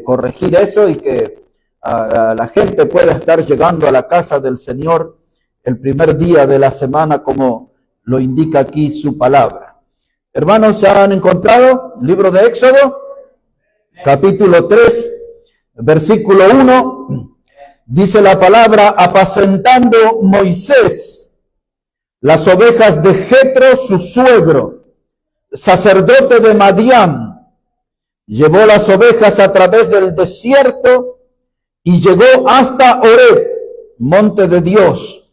corregir eso y que la gente pueda estar llegando a la casa del Señor el primer día de la semana, como lo indica aquí su palabra. Hermanos, ¿se han encontrado? Libro de Éxodo, capítulo 3, versículo 1, dice la palabra: apacentando Moisés las ovejas de Jetro, su suegro, sacerdote de Madián, llevó las ovejas a través del desierto y llegó hasta Horeb, monte de Dios,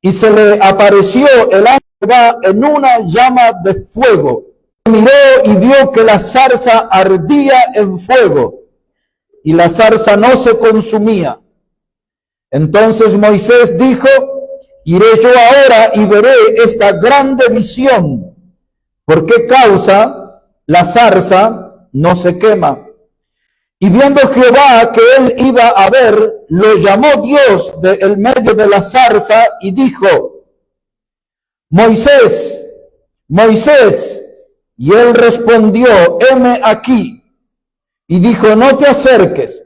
y se le apareció el ángel en una llama de fuego. Miró y vio que la zarza ardía en fuego y la zarza no se consumía. Entonces Moisés dijo: iré yo ahora y veré esta grande visión, ¿por qué causa la zarza no se quema? Y viendo Jehová que él iba a ver, lo llamó Dios del medio de la zarza y dijo: Moisés, Moisés. Y él respondió: heme aquí. Y dijo: no te acerques,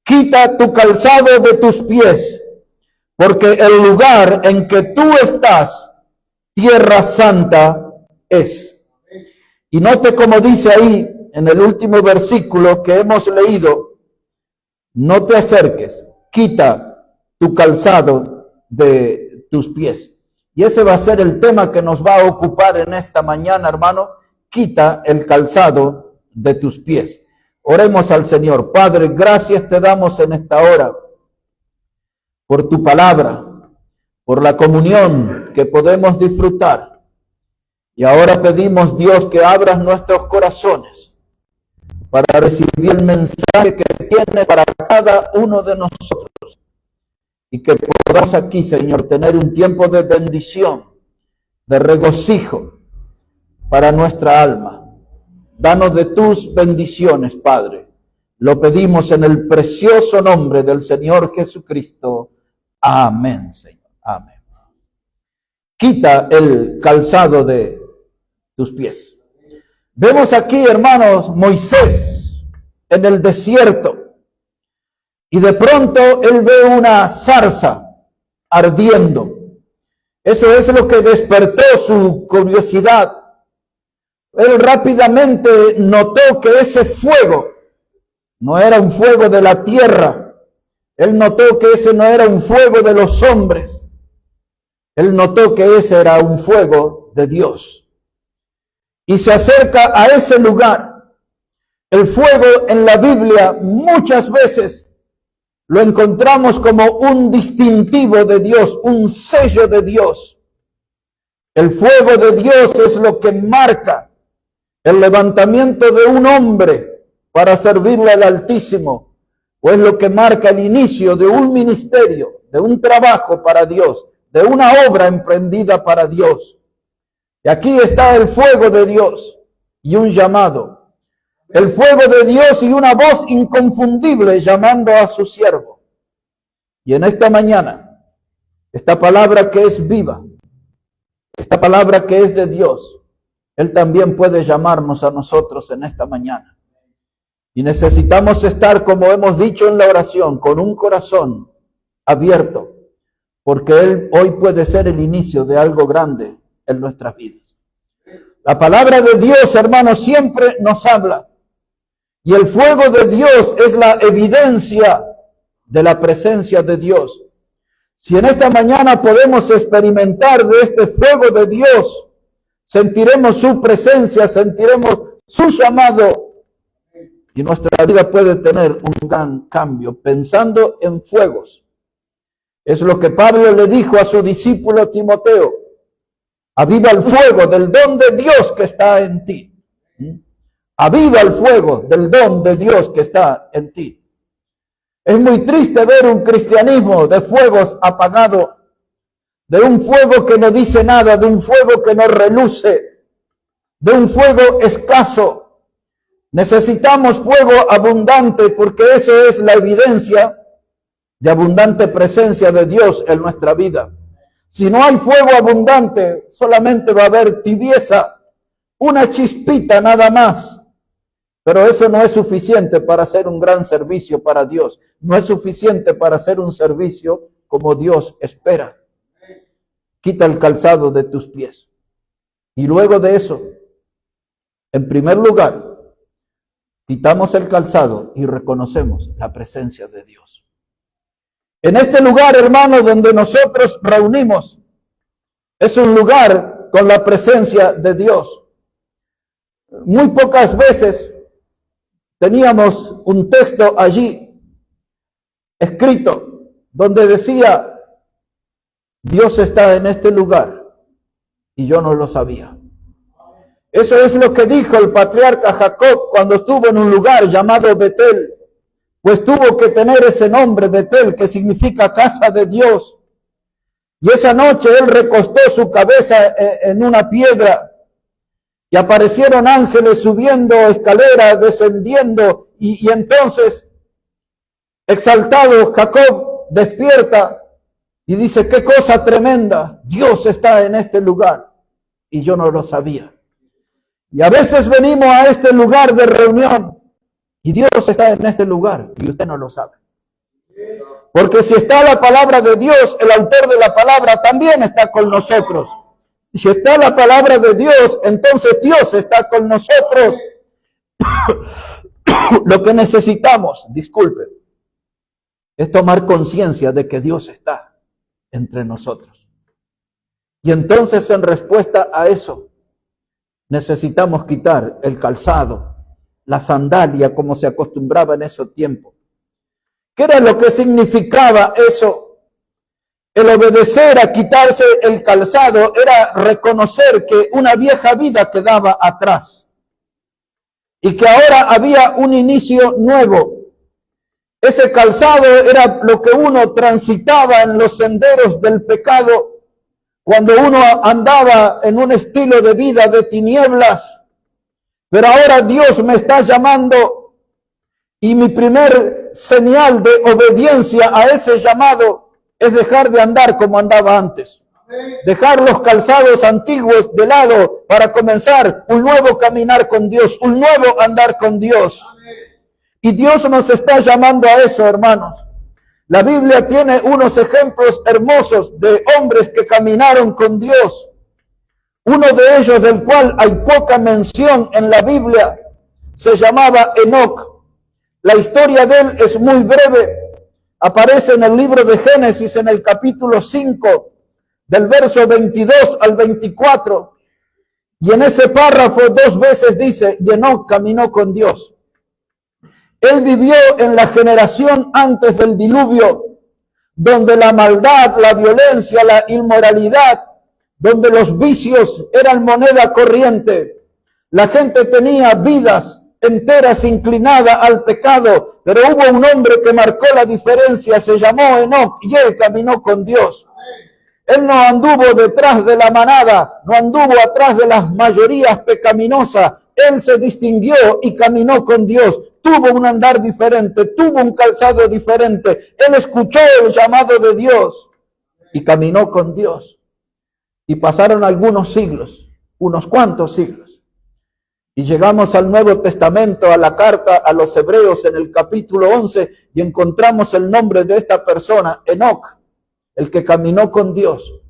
quita tu calzado de tus pies, porque el lugar en que tú estás, tierra santa es. Y note cómo dice ahí en el último versículo que hemos leído: no te acerques, quita tu calzado de tus pies. Y ese va a ser el tema que nos va a ocupar en esta mañana, hermano. Quita el calzado de tus pies. Oremos al Señor. Padre, gracias te damos en esta hora por tu palabra, por la comunión que podemos disfrutar. Y ahora pedimos, Dios, que abras nuestros corazones para recibir el mensaje que tiene para cada uno de nosotros. Y que podamos aquí, Señor, tener un tiempo de bendición, de regocijo para nuestra alma. Danos de tus bendiciones, Padre. Lo pedimos en el precioso nombre del Señor Jesucristo. Amén, Señor. Amén. Quita el calzado de tus pies. Vemos aquí, hermanos, Moisés en el desierto. Y de pronto él ve una zarza ardiendo. Eso es lo que despertó su curiosidad. Él rápidamente notó que ese fuego no era un fuego de la tierra. Él notó que ese no era un fuego de los hombres. Él notó que ese era un fuego de Dios. Y se acerca a ese lugar. El fuego en la Biblia muchas veces lo encontramos como un distintivo de Dios, un sello de Dios. El fuego de Dios es lo que marca el levantamiento de un hombre para servirle al Altísimo, o es lo que marca el inicio de un ministerio, de un trabajo para Dios, de una obra emprendida para Dios. Y aquí está el fuego de Dios y un llamado. El fuego de Dios y una voz inconfundible llamando a su siervo. Y en esta mañana, esta palabra que es viva, esta palabra que es de Dios, Él también puede llamarnos a nosotros en esta mañana. Y necesitamos estar, como hemos dicho en la oración, con un corazón abierto, porque Él hoy puede ser el inicio de algo grande en nuestras vidas. La palabra de Dios, hermanos, siempre nos habla. Y el fuego de Dios es la evidencia de la presencia de Dios. Si en esta mañana podemos experimentar de este fuego de Dios, sentiremos su presencia, sentiremos su llamado, y nuestra vida puede tener un gran cambio, pensando en fuegos. Es lo que Pablo le dijo a su discípulo Timoteo: aviva el fuego del don de Dios que está en ti. Aviva el fuego del don de Dios que está en ti. Es muy triste ver un cristianismo de fuegos apagado, de un fuego que no dice nada, de un fuego que no reluce, de un fuego escaso. Necesitamos fuego abundante, porque eso es la evidencia de abundante presencia de Dios en nuestra vida. Si no hay fuego abundante, solamente va a haber tibieza, una chispita nada más. Pero eso no es suficiente para hacer un gran servicio para Dios. No es suficiente para hacer un servicio como Dios espera. Quita el calzado de tus pies. Y luego de eso, en primer lugar, quitamos el calzado y reconocemos la presencia de Dios. En este lugar, hermanos, donde nosotros reunimos, es un lugar con la presencia de Dios. Muy pocas veces teníamos un texto allí escrito donde decía, Dios está en este lugar, y yo no lo sabía. Eso es lo que dijo el patriarca Jacob cuando estuvo en un lugar llamado Betel, pues tuvo que tener ese nombre Betel, que significa casa de Dios. Y esa noche él recostó su cabeza en una piedra y aparecieron ángeles subiendo escaleras, descendiendo, y entonces, exaltado, Jacob despierta y dice, qué cosa tremenda, Dios está en este lugar, y yo no lo sabía. Y a veces venimos a este lugar de reunión, y Dios está en este lugar, y usted no lo sabe. Porque si está la palabra de Dios, el autor de la palabra también está con nosotros. Si está la palabra de Dios, entonces Dios está con nosotros. Lo que necesitamos, disculpe, es tomar conciencia de que Dios está entre nosotros. Y entonces, en respuesta a eso, necesitamos quitar el calzado, la sandalia, como se acostumbraba en esos tiempos. ¿Qué era lo que significaba eso? El obedecer a quitarse el calzado era reconocer que una vieja vida quedaba atrás y que ahora había un inicio nuevo. Ese calzado era lo que uno transitaba en los senderos del pecado cuando uno andaba en un estilo de vida de tinieblas. Pero ahora Dios me está llamando y mi primer señal de obediencia a ese llamado es dejar de andar como andaba antes. Dejar los calzados antiguos de lado para comenzar un nuevo caminar con Dios, un nuevo andar con Dios. Y Dios nos está llamando a eso, hermanos. La Biblia tiene unos ejemplos hermosos de hombres que caminaron con Dios. Uno de ellos, del cual hay poca mención en la Biblia, se llamaba Enoc. La historia de él es muy breve. Aparece en el libro de Génesis, en el capítulo 5, del verso 22 al 24. Y en ese párrafo 2 veces dice, y Enoc caminó con Dios. Él vivió en la generación antes del diluvio, donde la maldad, la violencia, la inmoralidad, donde los vicios eran moneda corriente. La gente tenía vidas enteras inclinadas al pecado, pero hubo un hombre que marcó la diferencia, se llamó Enoc, y él caminó con Dios. Él no anduvo detrás de la manada, no anduvo atrás de las mayorías pecaminosas. Él se distinguió y caminó con Dios. Tuvo un andar diferente, tuvo un calzado diferente. Él escuchó el llamado de Dios y caminó con Dios. Y pasaron algunos siglos, unos cuantos siglos. Y llegamos al Nuevo Testamento, a la carta a los Hebreos en el capítulo 11, y encontramos el nombre de esta persona, Enoc, el que caminó con Dios.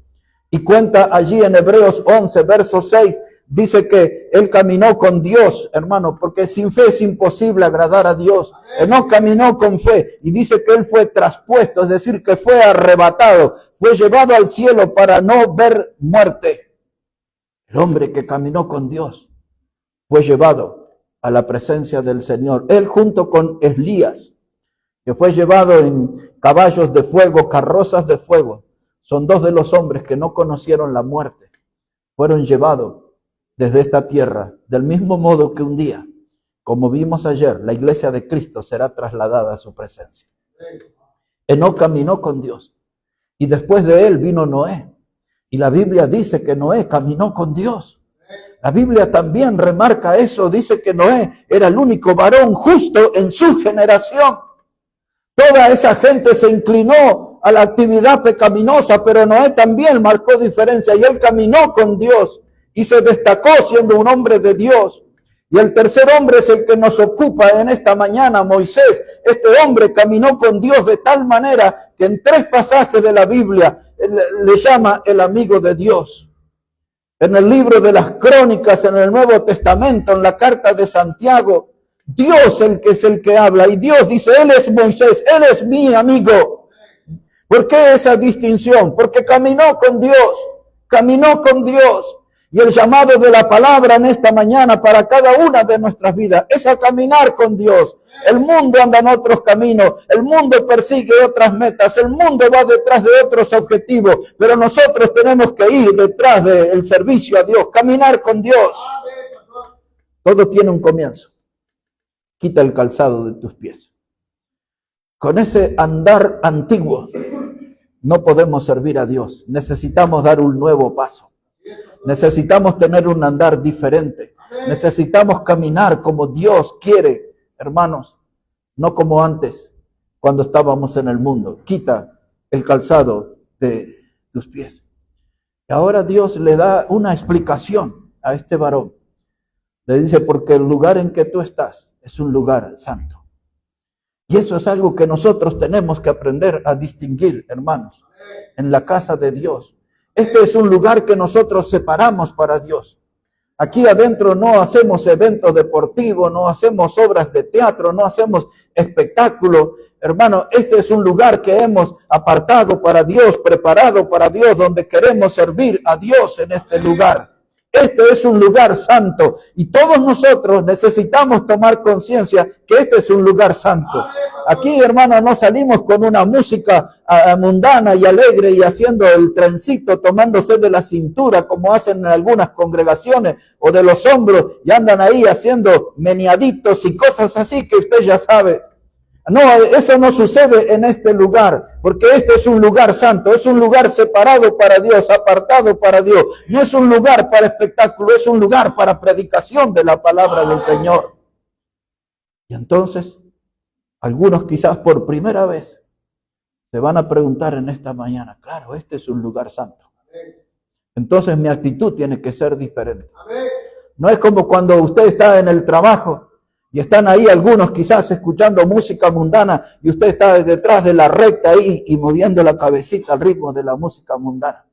Y cuenta allí en Hebreos 11, verso 6, dice que él caminó con Dios, hermano, porque sin fe es imposible agradar a Dios. Enoc caminó con fe y dice que él fue traspuesto, es decir, que fue arrebatado, fue llevado al cielo para no ver muerte. El hombre que caminó con Dios fue llevado a la presencia del Señor. Él junto con Elías, que fue llevado en caballos de fuego, carrozas de fuego, son dos de los hombres que no conocieron la muerte. Fueron llevados desde esta tierra, del mismo modo que un día, como vimos ayer, la iglesia de Cristo será trasladada a su presencia. Enoc caminó con Dios y después de él vino Noé. Y la Biblia dice que Noé caminó con Dios. La Biblia también remarca eso, dice que Noé era el único varón justo en su generación. Toda esa gente se inclinó a la actividad pecaminosa, pero Noé también marcó diferencia y él caminó con Dios y se destacó siendo un hombre de Dios. Y el tercer hombre es el que nos ocupa en esta mañana, Moisés. Este hombre caminó con Dios de tal manera que en 3 pasajes de la Biblia le llama el amigo de Dios. En el libro de las Crónicas, en el Nuevo Testamento, en la carta de Santiago, Dios es el que habla. Y Dios dice, Él es Moisés, Él es mi amigo. ¿Por qué esa distinción? Porque caminó con Dios, caminó con Dios. Y el llamado de la palabra en esta mañana para cada una de nuestras vidas es a caminar con Dios. El mundo anda en otros caminos, el mundo persigue otras metas, el mundo va detrás de otros objetivos, pero nosotros tenemos que ir detrás del servicio a Dios, caminar con Dios. Todo tiene un comienzo. Quita el calzado de tus pies. Con ese andar antiguo no podemos servir a Dios. Necesitamos dar un nuevo paso. Necesitamos tener un andar diferente. Necesitamos caminar como Dios quiere, hermanos, no como antes, cuando estábamos en el mundo. Quita el calzado de tus pies. Y ahora Dios le da una explicación a este varón. Le dice, porque el lugar en que tú estás es un lugar santo. Y eso es algo que nosotros tenemos que aprender a distinguir, hermanos, en la casa de Dios. Este es un lugar que nosotros separamos para Dios. Aquí adentro no hacemos eventos deportivos, no hacemos obras de teatro, no hacemos espectáculos. Hermano, este es un lugar que hemos apartado para Dios, preparado para Dios, donde queremos servir a Dios en este lugar. Este es un lugar santo y todos nosotros necesitamos tomar conciencia que este es un lugar santo. Aquí, hermano, no salimos con una música mundana y alegre y haciendo el trencito, tomándose de la cintura como hacen en algunas congregaciones o de los hombros y andan ahí haciendo meneaditos y cosas así que usted ya sabe. No, eso no sucede en este lugar, porque este es un lugar santo, es un lugar separado para Dios, apartado para Dios. No es un lugar para espectáculo, es un lugar para predicación de la palabra del Señor. Y entonces, algunos quizás por primera vez se van a preguntar en esta mañana, claro, este es un lugar santo. Entonces mi actitud tiene que ser diferente. No es como cuando usted está en el trabajo y están ahí algunos quizás escuchando música mundana y usted está detrás de la recta ahí y moviendo la cabecita al ritmo de la música mundana.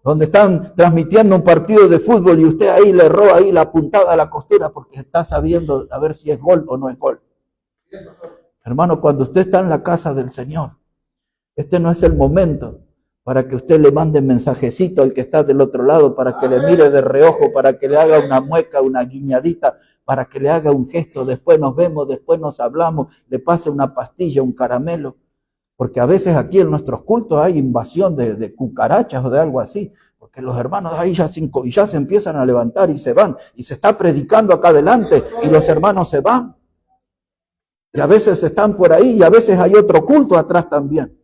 Donde están transmitiendo un partido de fútbol y usted ahí le roba ahí la puntada a la costura porque está sabiendo a ver si es gol o no es gol. Hermano, cuando usted está en la casa del Señor, este no es el momento para que usted le mande mensajecito al que está del otro lado, para que le mire de reojo, para que le haga una mueca, una guiñadita, para que le haga un gesto, después nos vemos, después nos hablamos, le pase una pastilla, un caramelo. Porque a veces aquí en nuestros cultos hay invasión de cucarachas o de algo así, porque los hermanos ahí ya se empiezan a levantar y se van, y se está predicando acá adelante, y los hermanos se van. Y a veces están por ahí, y a veces hay otro culto atrás también.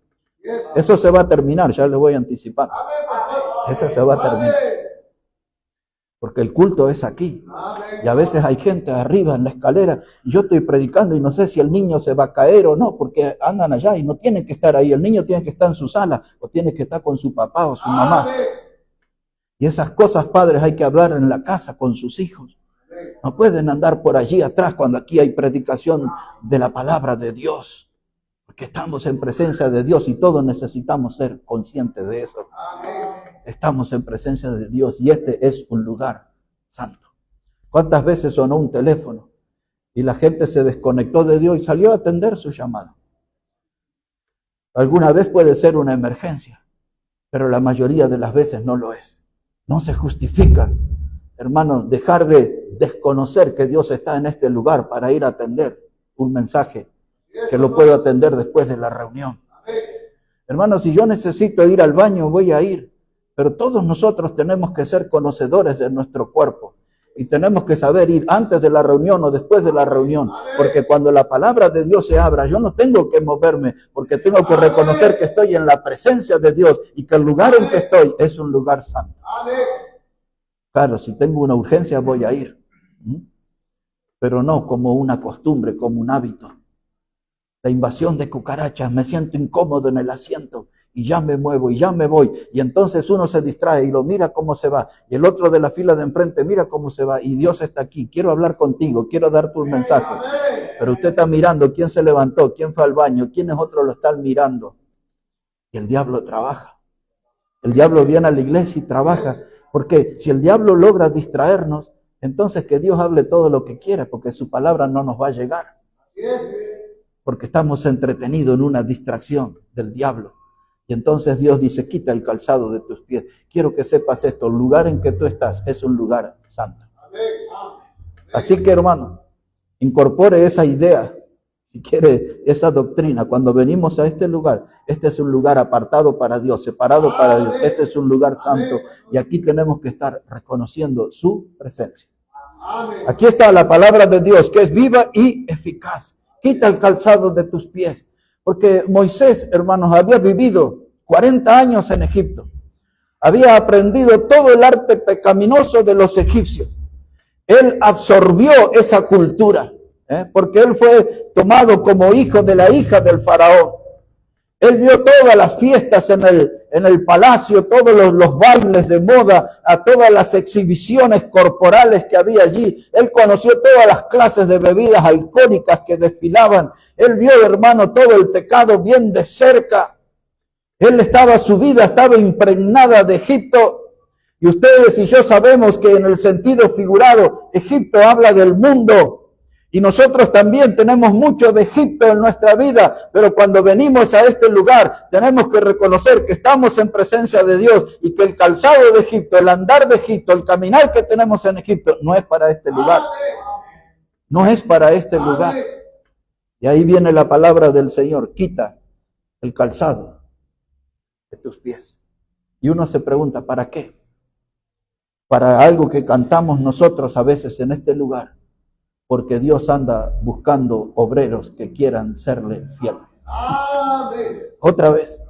Eso se va a terminar, ya les voy a anticipar. Eso se va a terminar. Porque el culto es aquí. Y a veces hay gente arriba en la escalera y yo estoy predicando y no sé si el niño se va a caer o no, porque andan allá y no tienen que estar ahí. El niño tiene que estar en su sala o tiene que estar con su papá o su mamá. Y esas cosas, padres, hay que hablar en la casa con sus hijos. No pueden andar por allí atrás cuando aquí hay predicación de la palabra de Dios. Porque estamos en presencia de Dios y todos necesitamos ser conscientes de eso. Estamos en presencia de Dios y este es un lugar santo. ¿Cuántas veces sonó un teléfono y la gente se desconectó de Dios y salió a atender su llamado? Alguna vez puede ser una emergencia, pero la mayoría de las veces no lo es. No se justifica, hermano, dejar de desconocer que Dios está en este lugar para ir a atender un mensaje que lo puedo atender después de la reunión. Hermano, si yo necesito ir al baño, voy a ir. Pero todos nosotros tenemos que ser conocedores de nuestro cuerpo. Y tenemos que saber ir antes de la reunión o después de la reunión. Porque cuando la palabra de Dios se abra, yo no tengo que moverme. Porque tengo que reconocer que estoy en la presencia de Dios. Y que el lugar en que estoy es un lugar santo. Claro, si tengo una urgencia voy a ir. Pero no como una costumbre, como un hábito. La invasión de cucarachas, me siento incómodo en el asiento y ya me muevo y ya me voy. Y entonces uno se distrae y lo mira cómo se va. Y el otro de la fila de enfrente mira cómo se va. Y Dios está aquí. Quiero hablar contigo, quiero darte un mensaje. Pero usted está mirando quién se levantó, quién fue al baño, quiénes otros lo están mirando. Y el diablo trabaja. El diablo viene a la iglesia y trabaja. Porque si el diablo logra distraernos, entonces que Dios hable todo lo que quiera, porque su palabra no nos va a llegar. Porque estamos entretenidos en una distracción del diablo. Y entonces Dios dice, quita el calzado de tus pies. Quiero que sepas esto, el lugar en que tú estás es un lugar santo. Así que, hermano, incorpore esa idea, si quiere, esa doctrina. Cuando venimos a este lugar, este es un lugar apartado para Dios, separado para Dios. Este es un lugar santo y aquí tenemos que estar reconociendo su presencia. Aquí está la palabra de Dios, que es viva y eficaz. Quita el calzado de tus pies. Porque Moisés, hermanos, había vivido 40 años en Egipto. Había aprendido todo el arte pecaminoso de los egipcios. Él absorbió esa cultura, porque él fue tomado como hijo de la hija del faraón. Él vio todas las fiestas en el palacio, todos los bailes de moda, a todas las exhibiciones corporales que había allí. Él conoció todas las clases de bebidas alcohólicas que desfilaban. Él vio, hermano, todo el pecado bien de cerca. Su vida estaba impregnada de Egipto. Y ustedes y yo sabemos que en el sentido figurado, Egipto habla del mundo. Y nosotros también tenemos mucho de Egipto en nuestra vida, pero cuando venimos a este lugar tenemos que reconocer que estamos en presencia de Dios y que el calzado de Egipto, el andar de Egipto, el caminar que tenemos en Egipto no es para este lugar. No es para este lugar. Y ahí viene la palabra del Señor, quita el calzado de tus pies. Y uno se pregunta, ¿para qué? Para algo que cantamos nosotros a veces en este lugar. Porque Dios anda buscando obreros que quieran serle fiel. Otra vez,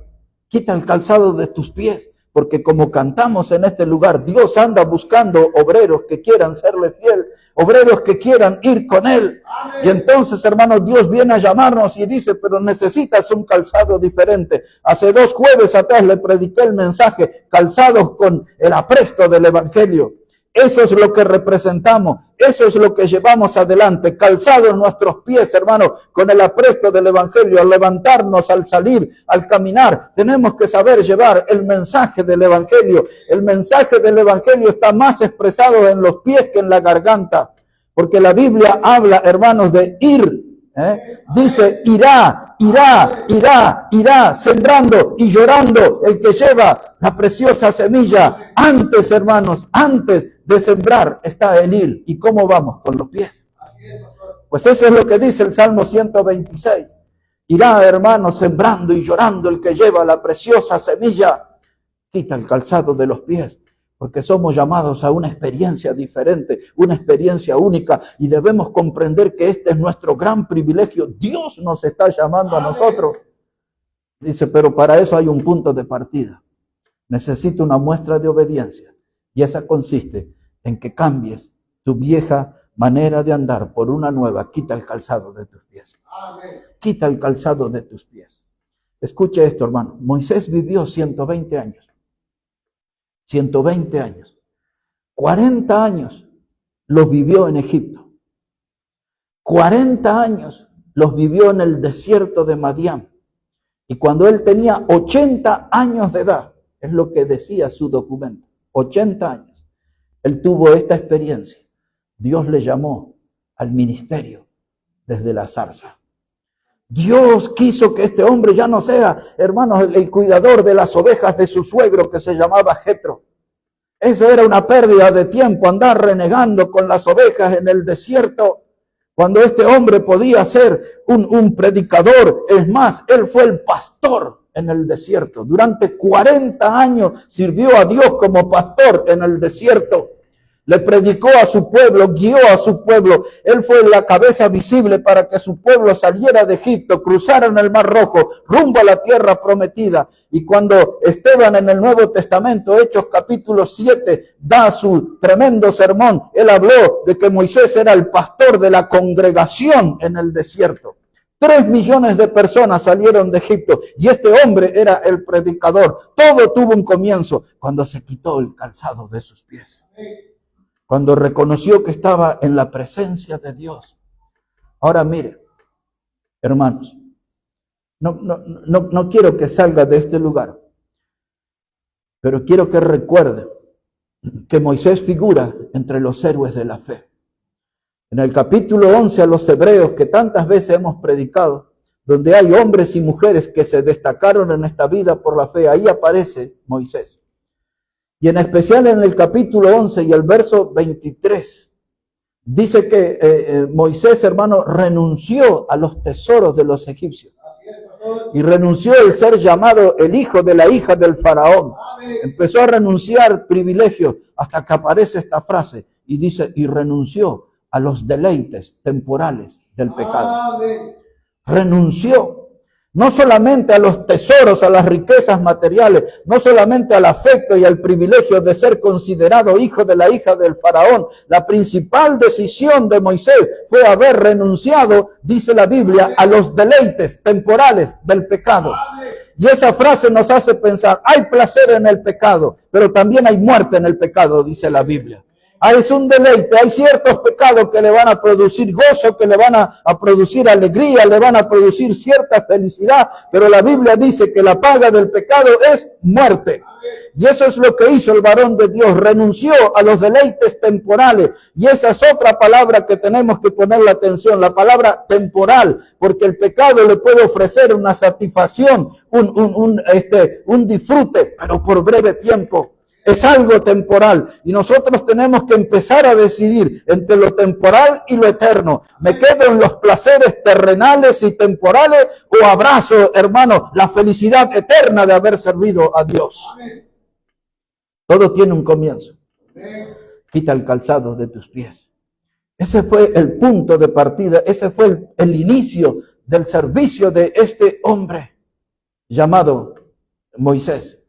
quita el calzado de tus pies, porque como cantamos en este lugar, Dios anda buscando obreros que quieran serle fiel, obreros que quieran ir con Él. Y entonces, hermanos, Dios viene a llamarnos y dice, pero necesitas un calzado diferente. Hace 2 jueves atrás le prediqué el mensaje, calzados con el apresto del Evangelio. Eso es lo que representamos, eso es lo que llevamos adelante, calzados nuestros pies, hermano, con el apresto del Evangelio, al levantarnos, al salir, al caminar. Tenemos que saber llevar el mensaje del Evangelio. El mensaje del Evangelio está más expresado en los pies que en la garganta, porque la Biblia habla, hermanos, de ir. Dice, irá, sembrando y llorando el que lleva la preciosa semilla. Antes, hermanos, antes de sembrar está el ir. ¿Y cómo vamos? Con los pies. Pues eso es lo que dice el Salmo 126. Irá, hermanos, sembrando y llorando el que lleva la preciosa semilla. Quita el calzado de los pies. Porque somos llamados a una experiencia diferente, una experiencia única, y debemos comprender que este es nuestro gran privilegio. Dios nos está llamando a nosotros. Dice, pero para eso hay un punto de partida. Necesito una muestra de obediencia, y esa consiste en que cambies tu vieja manera de andar por una nueva. Quita el calzado de tus pies. Quita el calzado de tus pies. Escuche esto, hermano. Moisés vivió 120 años. 120 años. 40 años los vivió en Egipto. 40 años los vivió en el desierto de Madián. Y cuando él tenía 80 años de edad, es lo que decía su documento, 80 años, él tuvo esta experiencia. Dios le llamó al ministerio desde la zarza. Dios quiso que este hombre ya no sea, hermanos, el cuidador de las ovejas de su suegro que se llamaba Jetro. Eso era una pérdida de tiempo, andar renegando con las ovejas en el desierto, cuando este hombre podía ser un predicador. Es más, él fue el pastor en el desierto. Durante 40 años sirvió a Dios como pastor en el desierto. Le predicó a su pueblo, guió a su pueblo. Él fue la cabeza visible para que su pueblo saliera de Egipto, cruzaran el Mar Rojo, rumbo a la tierra prometida. Y cuando Esteban en el Nuevo Testamento, Hechos capítulo 7, da su tremendo sermón, él habló de que Moisés era el pastor de la congregación en el desierto. 3 millones de personas salieron de Egipto y este hombre era el predicador. Todo tuvo un comienzo cuando se quitó el calzado de sus pies. Cuando reconoció que estaba en la presencia de Dios. Ahora mire, hermanos, no quiero que salga de este lugar, pero quiero que recuerde que Moisés figura entre los héroes de la fe. En el capítulo 11 a los Hebreos, que tantas veces hemos predicado, donde hay hombres y mujeres que se destacaron en esta vida por la fe, ahí aparece Moisés. Y en especial en el capítulo 11 y el verso 23, dice que Moisés, hermano, renunció a los tesoros de los egipcios. Y renunció el ser llamado el hijo de la hija del faraón. Empezó a renunciar privilegios hasta que aparece esta frase y dice, y renunció a los deleites temporales del pecado. Renunció no solamente a los tesoros, a las riquezas materiales, no solamente al afecto y al privilegio de ser considerado hijo de la hija del faraón. La principal decisión de Moisés fue haber renunciado, dice la Biblia, a los deleites temporales del pecado. Y esa frase nos hace pensar, hay placer en el pecado, pero también hay muerte en el pecado, dice la Biblia. Es un deleite, hay ciertos pecados que le van a producir gozo, que le van a producir alegría, le van a producir cierta felicidad, pero la Biblia dice que la paga del pecado es muerte. Y eso es lo que hizo el varón de Dios, renunció a los deleites temporales. Y esa es otra palabra que tenemos que ponerle atención, la palabra temporal, porque el pecado le puede ofrecer una satisfacción, un disfrute, pero por breve tiempo. Es algo temporal y nosotros tenemos que empezar a decidir entre lo temporal y lo eterno. ¿Me quedo en los placeres terrenales y temporales o abrazo, hermano, la felicidad eterna de haber servido a Dios? Todo tiene un comienzo. Quita el calzado de tus pies. Ese fue el punto de partida, ese fue el inicio del servicio de este hombre llamado Moisés.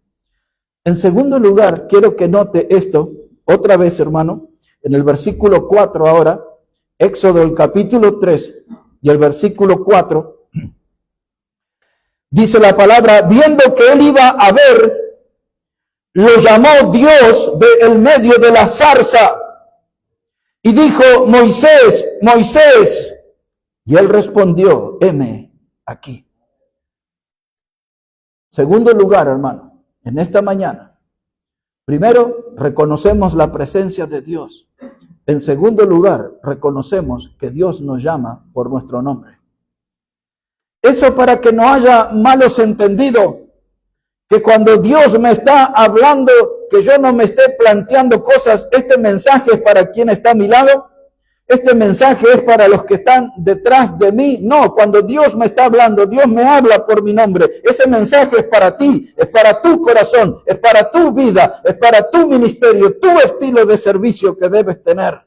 En segundo lugar, quiero que note esto, otra vez, hermano, en el versículo 4 ahora, Éxodo el capítulo 3 y el versículo 4, dice la palabra, viendo que él iba a ver, lo llamó Dios del medio de la zarza y dijo, Moisés, Moisés, y él respondió, heme aquí. Segundo lugar, hermano. En esta mañana, primero, reconocemos la presencia de Dios. En segundo lugar, reconocemos que Dios nos llama por nuestro nombre. Eso para que no haya malos entendidos, que cuando Dios me está hablando, que yo no me esté planteando cosas, este mensaje es para quien está a mi lado, este mensaje es para los que están detrás de mí. No, cuando Dios me está hablando, Dios me habla por mi nombre. Ese mensaje es para ti, es para tu corazón, es para tu vida, es para tu ministerio, tu estilo de servicio que debes tener.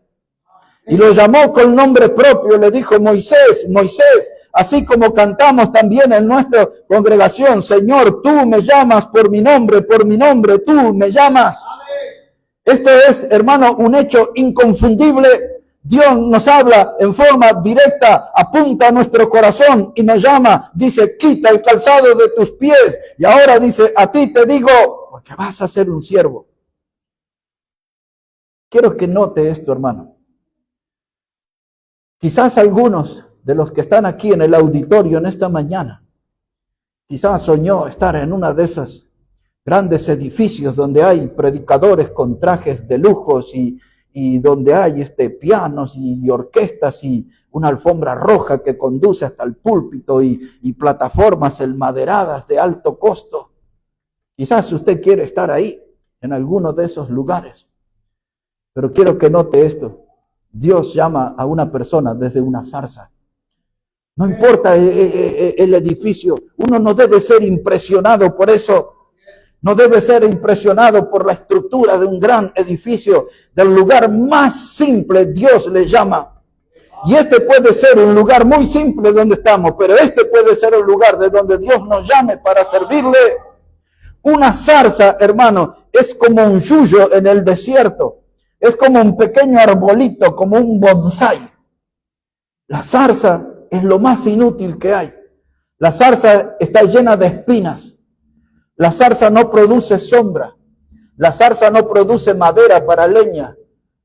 Y lo llamó con nombre propio, le dijo, Moisés, Moisés, así como cantamos también en nuestra congregación, Señor, tú me llamas por mi nombre, tú me llamas. Esto es, hermano, un hecho inconfundible. Dios nos habla en forma directa, apunta a nuestro corazón y nos llama, dice, quita el calzado de tus pies. Y ahora dice, a ti te digo, porque vas a ser un siervo. Quiero que note esto, hermano. Quizás algunos de los que están aquí en el auditorio en esta mañana, quizás soñó estar en una de esas grandes edificios donde hay predicadores con trajes de lujos y donde hay pianos y orquestas y una alfombra roja que conduce hasta el púlpito y plataformas enmaderadas de alto costo. Quizás usted quiere estar ahí, en alguno de esos lugares. Pero quiero que note esto. Dios llama a una persona desde una zarza. No importa el edificio, uno no debe ser impresionado por eso. No debe ser impresionado por la estructura de un gran edificio. Del lugar más simple Dios le llama. Y puede ser un lugar muy simple donde estamos, pero puede ser el lugar de donde Dios nos llame para servirle. Una zarza, hermano, es como un yuyo en el desierto. Es como un pequeño arbolito, como un bonsái. La zarza es lo más inútil que hay. La zarza está llena de espinas. La zarza no produce sombra. La zarza no produce madera para leña.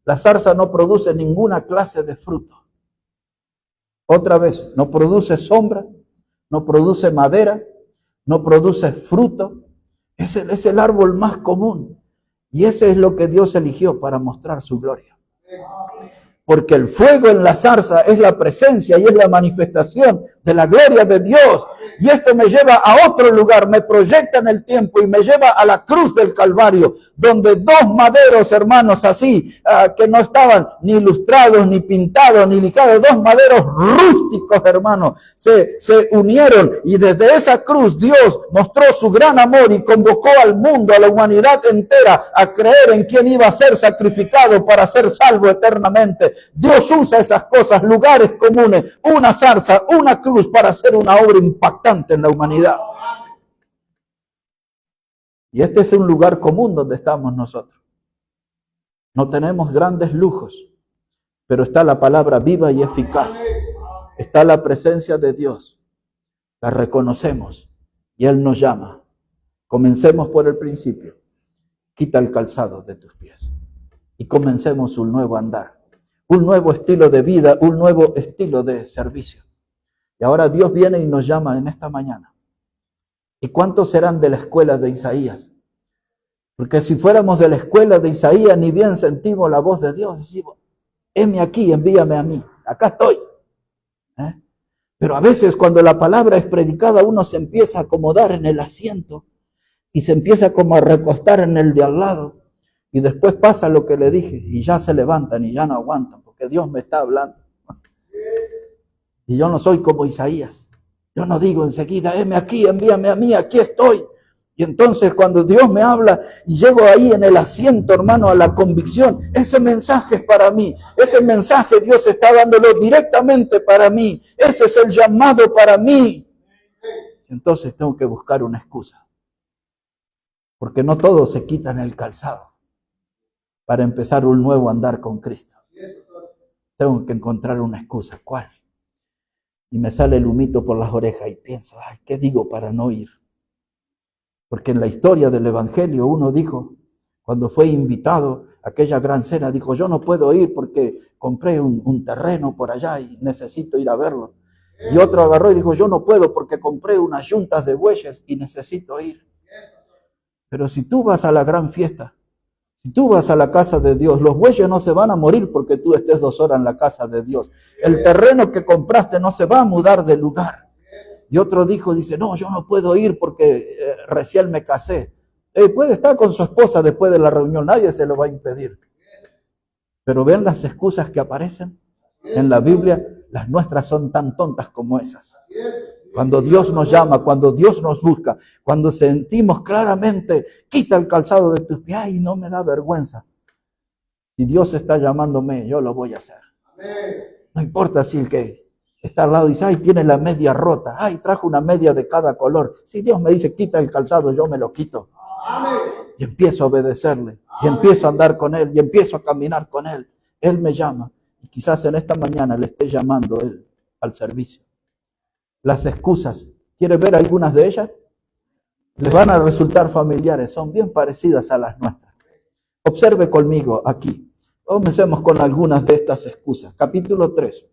La zarza no produce ninguna clase de fruto. Otra vez, no produce sombra, no produce madera, no produce fruto. Es el árbol más común. Y ese es lo que Dios eligió para mostrar su gloria. Porque el fuego en la zarza es la presencia y es la manifestación de la gloria de Dios. Y esto me lleva a otro lugar, me proyecta en el tiempo y me lleva a la cruz del Calvario, donde dos maderos, hermanos, así, que no estaban ni ilustrados, ni pintados, ni lijados, dos maderos rústicos, hermanos, se unieron y desde esa cruz Dios mostró su gran amor y convocó al mundo, a la humanidad entera, a creer en quien iba a ser sacrificado para ser salvo eternamente. Dios usa esas cosas, lugares comunes, una zarza, una cruz, para hacer una obra impactante en la humanidad. Y este es un lugar común donde estamos nosotros. No tenemos grandes lujos, pero está la palabra viva y eficaz. Está la presencia de Dios. La reconocemos y Él nos llama. Comencemos por el principio. Quita el calzado de tus pies y comencemos un nuevo andar, un nuevo estilo de vida, un nuevo estilo de servicio. Y ahora Dios viene y nos llama en esta mañana. ¿Y cuántos serán de la escuela de Isaías? Porque si fuéramos de la escuela de Isaías, ni bien sentimos la voz de Dios, decimos, heme aquí, envíame a mí, acá estoy. Pero a veces cuando la palabra es predicada, uno se empieza a acomodar en el asiento y se empieza como a recostar en el de al lado. Y después pasa lo que le dije y ya se levantan y ya no aguantan porque Dios me está hablando. Y yo no soy como Isaías. Yo no digo enseguida, heme aquí, envíame a mí, aquí estoy. Y entonces cuando Dios me habla y llego ahí en el asiento, hermano, a la convicción, ese mensaje es para mí. Ese mensaje Dios está dándolo directamente para mí. Ese es el llamado para mí. Entonces tengo que buscar una excusa. Porque no todos se quitan el calzado para empezar un nuevo andar con Cristo. Tengo que encontrar una excusa. ¿Cuál? Y me sale el humito por las orejas y pienso, ay, ¿qué digo para no ir? Porque en la historia del Evangelio uno dijo, cuando fue invitado a aquella gran cena, dijo, yo no puedo ir porque compré un terreno por allá y necesito ir a verlo. Y otro agarró y dijo, yo no puedo porque compré unas yuntas de bueyes y necesito ir. Pero si tú vas a la gran fiesta, si tú vas a la casa de Dios, los bueyes no se van a morir porque tú estés 2 horas en la casa de Dios. El terreno que compraste no se va a mudar de lugar. Y otro dice, no, yo no puedo ir porque recién me casé. Puede estar con su esposa después de la reunión, nadie se lo va a impedir. Pero ven las excusas que aparecen en la Biblia, las nuestras son tan tontas como esas. Cuando Dios nos llama, cuando Dios nos busca, cuando sentimos claramente, quita el calzado de tus pies, ay, no me da vergüenza. Si Dios está llamándome, yo lo voy a hacer. No importa si el que está al lado dice, ay, tiene la media rota, ay, trajo una media de cada color. Si Dios me dice, quita el calzado, yo me lo quito. Y empiezo a obedecerle, y empiezo a andar con Él, y empiezo a caminar con Él. Él me llama, y quizás en esta mañana le esté llamando Él al servicio. Las excusas, ¿quiere ver algunas de ellas? Les van a resultar familiares, son bien parecidas a las nuestras. Observe conmigo aquí. Comencemos con algunas de estas excusas. Capítulo 3,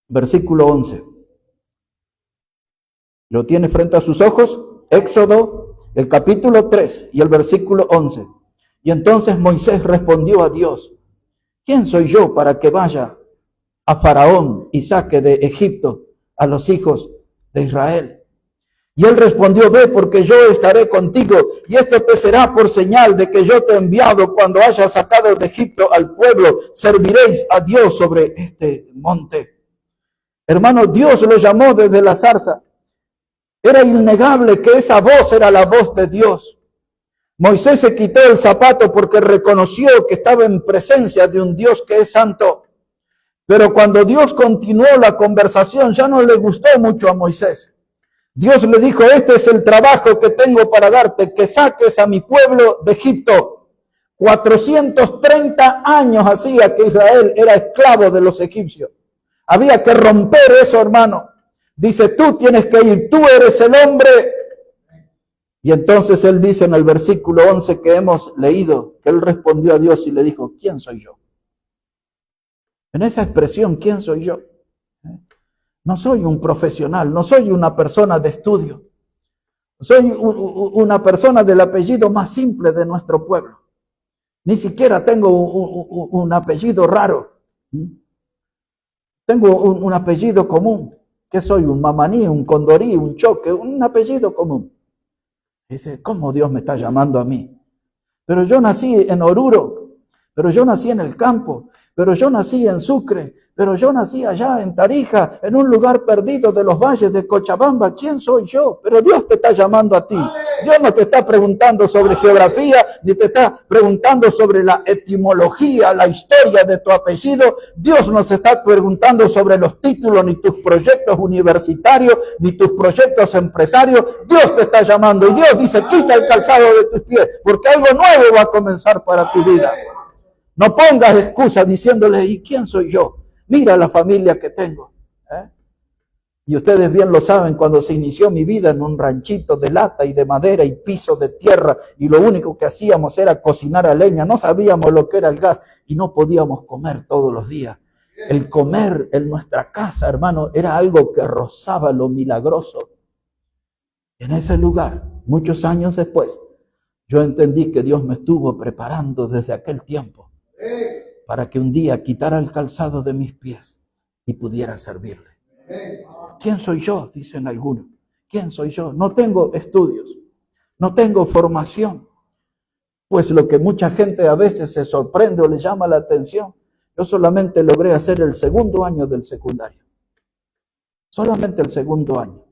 versículo 11. ¿Lo tiene frente a sus ojos? Éxodo, el capítulo 3 y el versículo 11. Y entonces Moisés respondió a Dios, ¿quién soy yo para que vaya a Faraón y saque de Egipto a los hijos de Israel? Y él respondió, ve, porque yo estaré contigo, y esto te será por señal de que yo te he enviado. Cuando hayas sacado de Egipto al pueblo, serviréis a Dios sobre este monte. Hermano, Dios lo llamó desde la zarza. Era innegable que esa voz era la voz de Dios. Moisés se quitó el zapato porque reconoció que estaba en presencia de un Dios que es santo. Pero cuando Dios continuó la conversación, ya no le gustó mucho a Moisés. Dios le dijo, este es el trabajo que tengo para darte, que saques a mi pueblo de Egipto. 430 años hacía que Israel era esclavo de los egipcios. Había que romper eso, hermano. Dice, tú tienes que ir, tú eres el hombre. Y entonces él dice en el versículo 11 que hemos leído, que él respondió a Dios y le dijo, ¿quién soy yo? En esa expresión, ¿quién soy yo? No soy un profesional, no soy una persona de estudio. Soy una persona del apellido más simple de nuestro pueblo. Ni siquiera tengo un apellido raro. Tengo un apellido común. ¿Qué soy? Un mamaní, un condorí, un choque, un apellido común. Dice, ¿cómo Dios me está llamando a mí? Pero yo nací en Oruro, pero yo nací en el campo, pero yo nací en Sucre, pero yo nací allá en Tarija, en un lugar perdido de los valles de Cochabamba. ¿Quién soy yo? Pero Dios te está llamando a ti. Dios no te está preguntando sobre geografía, ni te está preguntando sobre la etimología, la historia de tu apellido. Dios no se está preguntando sobre los títulos, ni tus proyectos universitarios, ni tus proyectos empresarios. Dios te está llamando y Dios dice, quita el calzado de tus pies, porque algo nuevo va a comenzar para tu vida. No pongas excusas diciéndole, ¿y quién soy yo? Mira la familia que tengo. Y ustedes bien lo saben, cuando se inició mi vida en un ranchito de lata y de madera y piso de tierra, y lo único que hacíamos era cocinar a leña, no sabíamos lo que era el gas y no podíamos comer todos los días. El comer en nuestra casa, hermano, era algo que rozaba lo milagroso. En ese lugar, muchos años después, yo entendí que Dios me estuvo preparando desde aquel tiempo para que un día quitara el calzado de mis pies y pudiera servirle. ¿Quién soy yo? Dicen algunos. ¿Quién soy yo? No tengo estudios, no tengo formación. Pues lo que mucha gente a veces se sorprende o le llama la atención, yo solamente logré hacer el segundo año del secundario. Solamente el segundo año.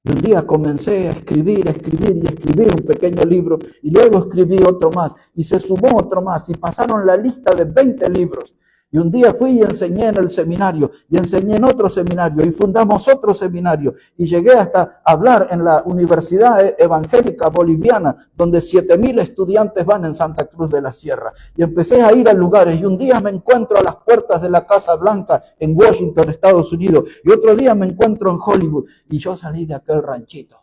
Y un día comencé a escribir un pequeño libro y luego escribí otro más y se sumó otro más y pasaron la lista de 20 libros. Y un día fui y enseñé en el seminario y enseñé en otro seminario y fundamos otro seminario y llegué hasta hablar en la Universidad Evangélica Boliviana, donde 7,000 estudiantes van en Santa Cruz de la Sierra. Y empecé a ir a lugares y un día me encuentro a las puertas de la Casa Blanca en Washington, Estados Unidos, y otro día me encuentro en Hollywood y yo salí de aquel ranchito.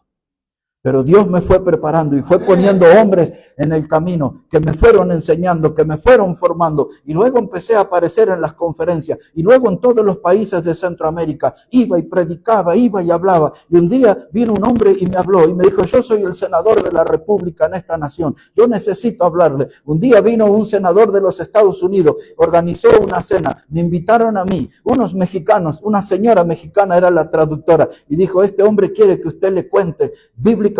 Pero Dios me fue preparando y fue poniendo hombres en el camino que me fueron enseñando, que me fueron formando. Y luego empecé a aparecer en las conferencias. Y luego en todos los países de Centroamérica iba y predicaba, iba y hablaba. Y un día vino un hombre y me habló y me dijo, yo soy el senador de la República en esta nación. Yo necesito hablarle. Un día vino un senador de los Estados Unidos, organizó una cena. Me invitaron a mí, unos mexicanos, una señora mexicana era la traductora. Y dijo, este hombre quiere que usted le cuente bíblicamente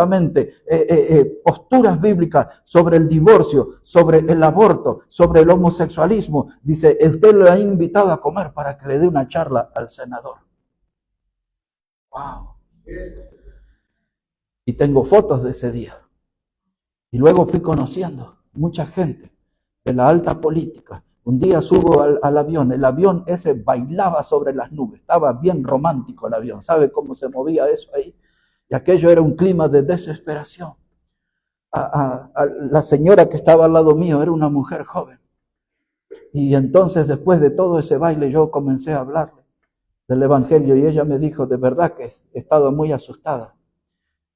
posturas bíblicas sobre el divorcio, sobre el aborto, sobre el homosexualismo. Dice, usted lo ha invitado a comer para que le dé una charla al senador. ¡Wow! Y tengo fotos de ese día. Y luego fui conociendo mucha gente de la alta política. Un día subo al avión, el avión ese bailaba sobre las nubes, estaba bien romántico el avión. ¿Sabe cómo se movía eso ahí? Y aquello era un clima de desesperación. La señora que estaba al lado mío era una mujer joven. Y entonces después de todo ese baile yo comencé a hablarle del Evangelio y ella me dijo, de verdad que he estado muy asustada.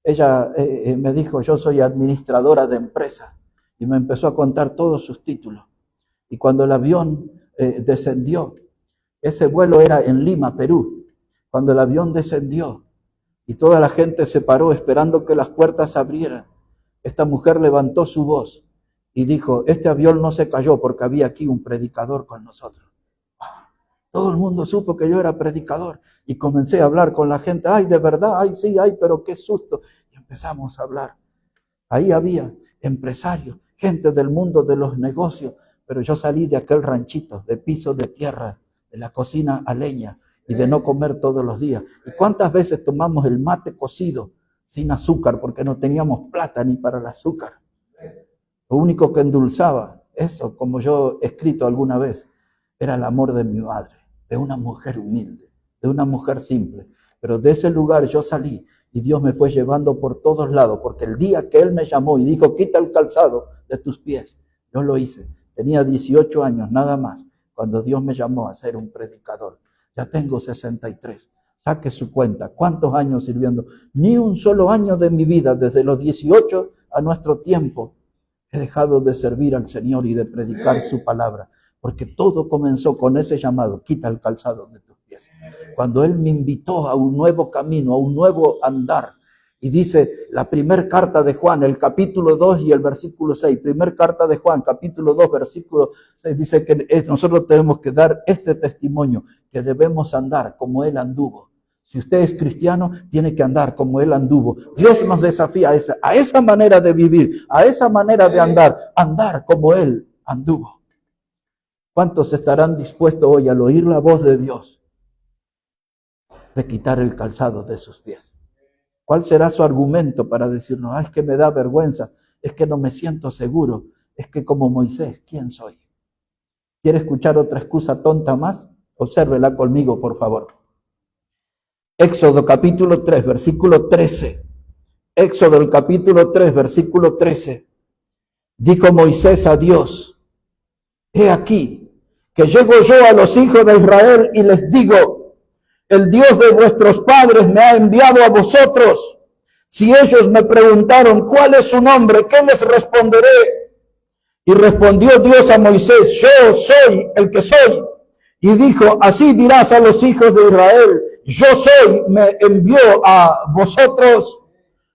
Ella me dijo, yo soy administradora de empresa y me empezó a contar todos sus títulos. Y cuando el avión descendió, ese vuelo era en Lima, Perú. Cuando el avión descendió, y toda la gente se paró esperando que las puertas se abrieran, esta mujer levantó su voz y dijo, este avión no se cayó porque había aquí un predicador con nosotros. Todo el mundo supo que yo era predicador y comencé a hablar con la gente. Ay, de verdad, ay, sí, ay, pero qué susto. Y empezamos a hablar. Ahí había empresarios, gente del mundo de los negocios, pero yo salí de aquel ranchito, de piso de tierra, de la cocina a leña, y de no comer todos los días. ¿Y cuántas veces tomamos el mate cocido sin azúcar porque no teníamos plata ni para el azúcar? Lo único que endulzaba eso, como yo he escrito alguna vez, era el amor de mi madre, de una mujer humilde, de una mujer simple. Pero de ese lugar yo salí y Dios me fue llevando por todos lados, porque el día que Él me llamó y dijo, quita el calzado de tus pies, yo lo hice. Tenía 18 años nada más cuando Dios me llamó a ser un predicador. Ya tengo 63. Saque su cuenta. ¿Cuántos años sirviendo? Ni un solo año de mi vida, desde los 18 a nuestro tiempo, he dejado de servir al Señor y de predicar su palabra. Porque todo comenzó con ese llamado: quita el calzado de tus pies. Cuando Él me invitó a un nuevo camino, a un nuevo andar. Y dice la primera carta de Juan, el capítulo 2 y el versículo 6. Primera carta de Juan, capítulo 2, versículo 6. Dice que nosotros tenemos que dar este testimonio, que debemos andar como Él anduvo. Si usted es cristiano, tiene que andar como Él anduvo. Dios nos desafía a esa manera de vivir, a esa manera de andar como Él anduvo. ¿Cuántos estarán dispuestos hoy al oír la voz de Dios de quitar el calzado de sus pies? ¿Cuál será su argumento para decirnos: es que me da vergüenza, es que no me siento seguro, es que como Moisés, ¿quién soy? ¿Quiere escuchar otra excusa tonta más? Obsérvela conmigo, por favor. Éxodo capítulo 3, versículo 13. Éxodo el capítulo 3, versículo 13. Dijo Moisés a Dios: he aquí que llego yo a los hijos de Israel y les digo: el Dios de vuestros padres me ha enviado a vosotros. Si ellos me preguntaron cuál es su nombre, ¿qué les responderé? Y respondió Dios a Moisés: yo soy el que soy. Y dijo: así dirás a los hijos de Israel: yo soy, me envió a vosotros.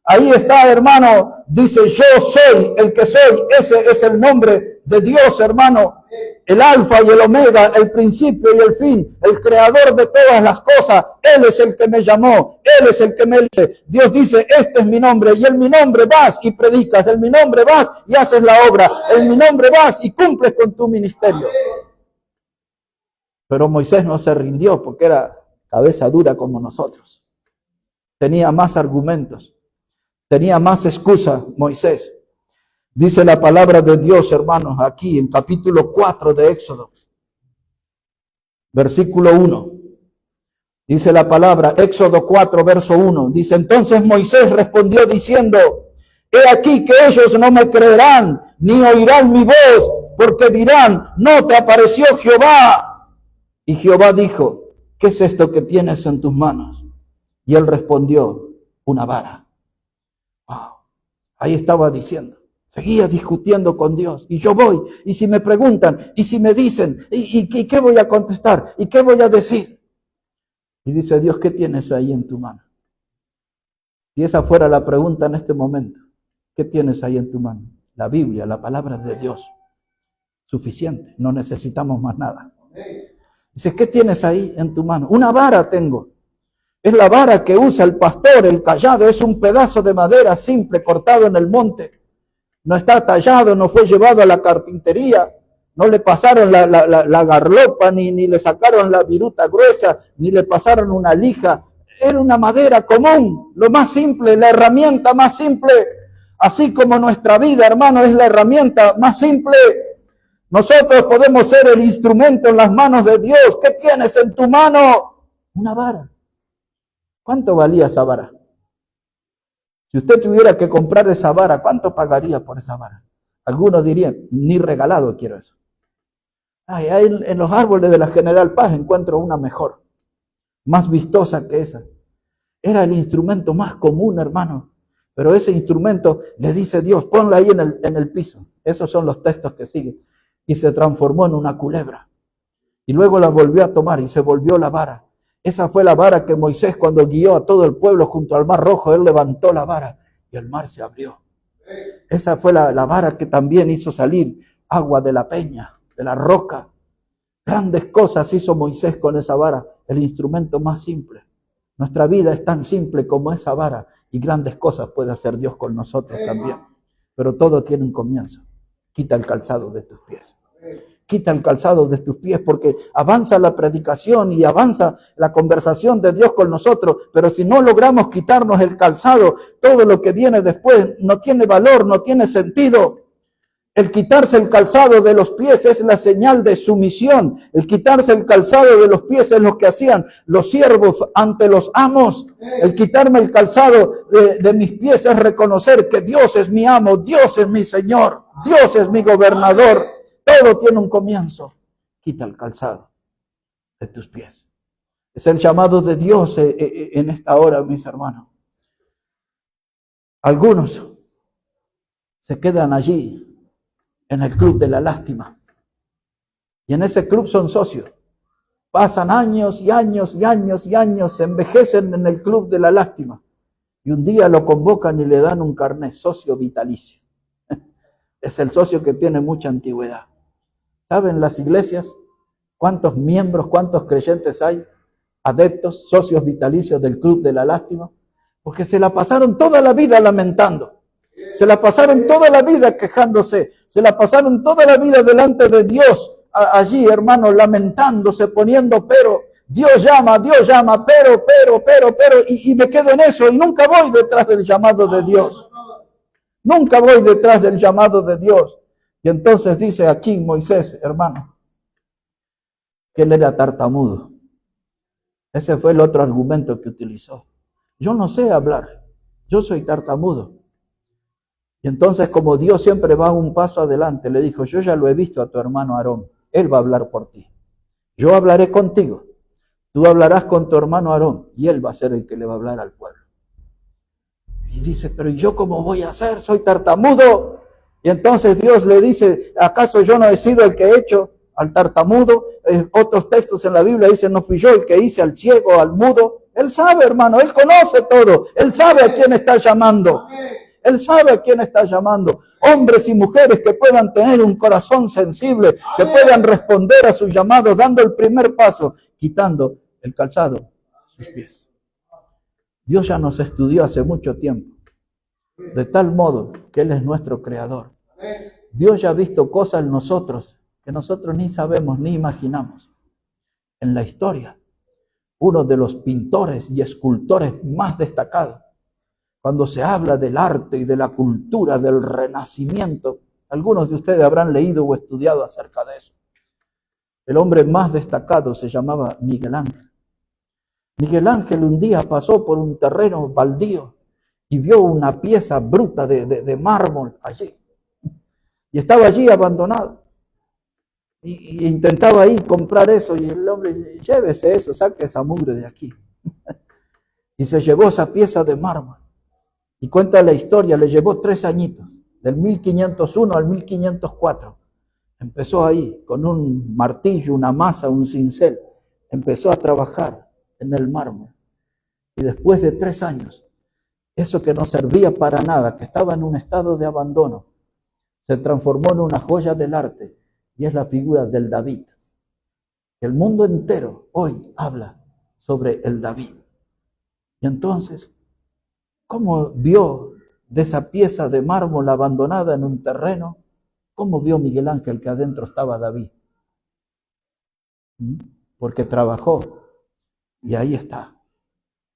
Ahí está, hermano, dice: yo soy el que soy. Ese es el nombre de Dios, hermano. El alfa y el omega, el principio y el fin, el creador de todas las cosas. Él es el que me llamó, Él es el que me elige. Dios dice: este es mi nombre, y en mi nombre vas y predicas, en mi nombre vas y haces la obra, en mi nombre vas y cumples con tu ministerio. Pero Moisés no se rindió porque era cabeza dura como nosotros. Tenía más argumentos, tenía más excusas Moisés. Dice la palabra de Dios, hermanos, aquí en capítulo 4 de Éxodo, versículo 1. Dice la palabra, Éxodo 4, verso 1. Dice: entonces Moisés respondió diciendo: he aquí que ellos no me creerán, ni oirán mi voz, porque dirán: no te apareció Jehová. Y Jehová dijo: ¿qué es esto que tienes en tus manos? Y él respondió: una vara. Wow. Ahí estaba diciendo. Seguía discutiendo con Dios. Y yo voy, y si me preguntan, y si me dicen, ¿y qué voy a contestar? ¿Y qué voy a decir? Y dice Dios: ¿qué tienes ahí en tu mano? Si esa fuera la pregunta en este momento, ¿qué tienes ahí en tu mano? La Biblia, la palabra de Dios. Suficiente, no necesitamos más nada. Dice: ¿qué tienes ahí en tu mano? Una vara tengo. Es la vara que usa el pastor, el cayado. Es un pedazo de madera simple cortado en el monte. No está tallado, no fue llevado a la carpintería, no le pasaron la garlopa, ni le sacaron la viruta gruesa, ni le pasaron una lija. Era una madera común, lo más simple, la herramienta más simple. Así como nuestra vida, hermano, es la herramienta más simple. Nosotros podemos ser el instrumento en las manos de Dios. ¿Qué tienes en tu mano? Una vara. ¿Cuánto valía esa vara? Si usted tuviera que comprar esa vara, ¿cuánto pagaría por esa vara? Algunos dirían: ni regalado quiero eso. Ay, en los árboles de la General Paz encuentro una mejor, más vistosa que esa. Era el instrumento más común, hermano. Pero ese instrumento, le dice Dios: ponla ahí en el piso. Esos son los textos que siguen. Y se transformó en una culebra. Y luego la volvió a tomar y se volvió la vara. Esa fue la vara que Moisés, cuando guió a todo el pueblo junto al Mar Rojo, él levantó la vara y el mar se abrió. Esa fue la vara que también hizo salir agua de la peña, de la roca. Grandes cosas hizo Moisés con esa vara, el instrumento más simple. Nuestra vida es tan simple como esa vara, y grandes cosas puede hacer Dios con nosotros también. Pero todo tiene un comienzo. Quita el calzado de tus pies. Quita el calzado de tus pies, porque avanza la predicación y avanza la conversación de Dios con nosotros, pero si no logramos quitarnos el calzado, todo lo que viene después no tiene valor, no tiene sentido. El quitarse el calzado de los pies es la señal de sumisión. El quitarse el calzado de los pies es lo que hacían los siervos ante los amos. El quitarme el calzado de mis pies es reconocer que Dios es mi amo, Dios es mi Señor, Dios es mi gobernador. Todo tiene un comienzo. Quita el calzado de tus pies. Es el llamado de Dios en esta hora, mis hermanos. Algunos se quedan allí, en el club de la lástima. Y en ese club son socios. Pasan años y años y años y años, se envejecen en el club de la lástima. Y un día lo convocan y le dan un carnet, socio vitalicio. Es el socio que tiene mucha antigüedad. ¿Saben las iglesias cuántos miembros, cuántos creyentes hay? Adeptos, socios vitalicios del club de la lástima. Porque se la pasaron toda la vida lamentando. Se la pasaron toda la vida quejándose. Se la pasaron toda la vida delante de Dios. Allí, hermano, lamentándose, poniendo pero. Dios llama, pero, y me quedo en eso y nunca voy detrás del llamado de Dios. Nunca voy detrás del llamado de Dios. Y entonces dice aquí Moisés, hermano, que él era tartamudo. Ese fue el otro argumento que utilizó. Yo no sé hablar, yo soy tartamudo. Y entonces, como Dios siempre va un paso adelante, le dijo, yo ya lo he visto a tu hermano Aarón, él va a hablar por ti. Yo hablaré contigo, tú hablarás con tu hermano Aarón, y él va a ser el que le va a hablar al pueblo. Y dice, pero ¿yo cómo voy a hacer? Soy tartamudo. Y entonces Dios le dice, ¿acaso yo no he sido el que he hecho al tartamudo? Otros textos en la Biblia dicen, no fui yo el que hice al ciego, al mudo. Él sabe, hermano, él conoce todo. Él sabe a quién está llamando. Él sabe a quién está llamando. Hombres y mujeres que puedan tener un corazón sensible, que puedan responder a sus llamados, dando el primer paso, quitando el calzado a sus pies. Dios ya nos estudió hace mucho tiempo, de tal modo que Él es nuestro creador. Dios ya ha visto cosas en nosotros que nosotros ni sabemos ni imaginamos. En la historia, uno de los pintores y escultores más destacados, cuando se habla del arte y de la cultura del Renacimiento, algunos de ustedes habrán leído o estudiado acerca de eso. El hombre más destacado se llamaba Miguel Ángel. Miguel Ángel un día pasó por un terreno baldío y vio una pieza bruta de mármol allí. Y estaba allí abandonado. Y intentaba ahí comprar eso y el hombre, llévese eso, saque esa mugre de aquí. Y se llevó esa pieza de mármol. Y cuenta la historia, le llevó 3 añitos, del 1501 al 1504. Empezó ahí con un martillo, una masa, un cincel. Empezó a trabajar en el mármol. Y después de 3 años, eso que no servía para nada, que estaba en un estado de abandono, se transformó en una joya del arte y es la figura del David. El mundo entero hoy habla sobre el David. Y entonces, ¿cómo vio de esa pieza de mármol abandonada en un terreno? ¿Cómo vio Miguel Ángel que adentro estaba David? Porque trabajó y ahí está.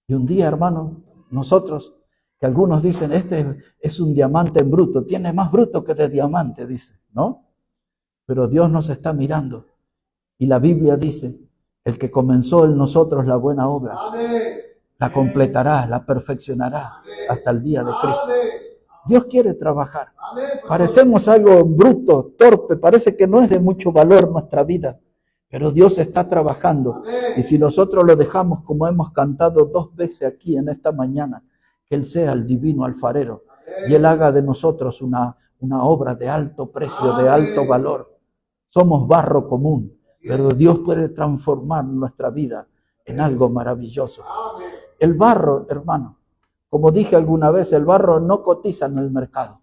Y un día, hermano, nosotros, que algunos dicen, este es un diamante en bruto, tiene más bruto que de diamante, dice, ¿no? Pero Dios nos está mirando y la Biblia dice, el que comenzó en nosotros la buena obra, la completará, la perfeccionará hasta el día de Cristo. Dios quiere trabajar. Parecemos algo bruto, torpe, parece que no es de mucho valor nuestra vida, pero Dios está trabajando. Y si nosotros lo dejamos, como hemos cantado 2 veces aquí en esta mañana, que Él sea el divino alfarero y Él haga de nosotros una obra de alto precio, de alto valor. Somos barro común, pero Dios puede transformar nuestra vida en algo maravilloso. El barro, hermano, como dije alguna vez, el barro no cotiza en el mercado.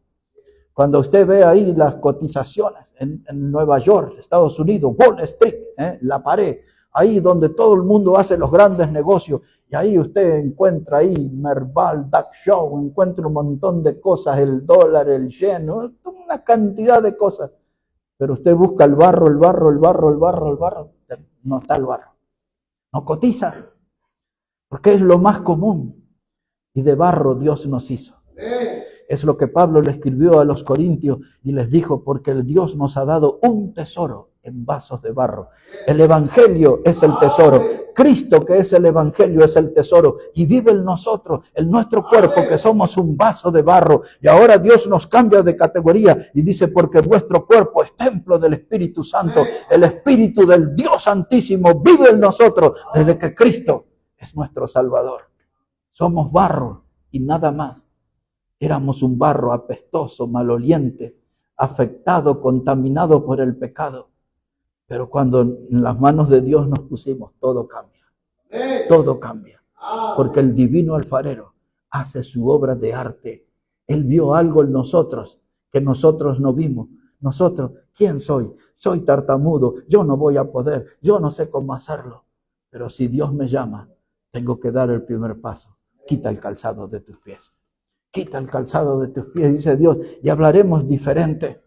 Cuando usted ve ahí las cotizaciones en Nueva York, Estados Unidos, Wall Street, la pared, ahí donde todo el mundo hace los grandes negocios, y ahí usted encuentra ahí Merval, Dow Jones, encuentra un montón de cosas, el dólar, el yen, una cantidad de cosas. Pero usted busca el barro, no está el barro. No cotiza, porque es lo más común. Y de barro Dios nos hizo. Es lo que Pablo le escribió a los corintios y les dijo, porque el Dios nos ha dado un tesoro en vasos de barro. El Evangelio es el tesoro. Cristo, que es el Evangelio, es el tesoro. Y vive en nosotros, en nuestro cuerpo, que somos un vaso de barro. Y ahora Dios nos cambia de categoría y dice, porque vuestro cuerpo es templo del Espíritu Santo. El Espíritu del Dios Santísimo vive en nosotros desde que Cristo es nuestro Salvador. Somos barro y nada más. Éramos un barro apestoso, maloliente, afectado, contaminado por el pecado. Pero cuando en las manos de Dios nos pusimos, todo cambia. Todo cambia. Porque el divino alfarero hace su obra de arte. Él vio algo en nosotros que nosotros no vimos. Nosotros, ¿quién soy? Soy tartamudo, yo no voy a poder, yo no sé cómo hacerlo. Pero si Dios me llama, tengo que dar el primer paso. Quita el calzado de tus pies. Quita el calzado de tus pies, dice Dios, y hablaremos diferente.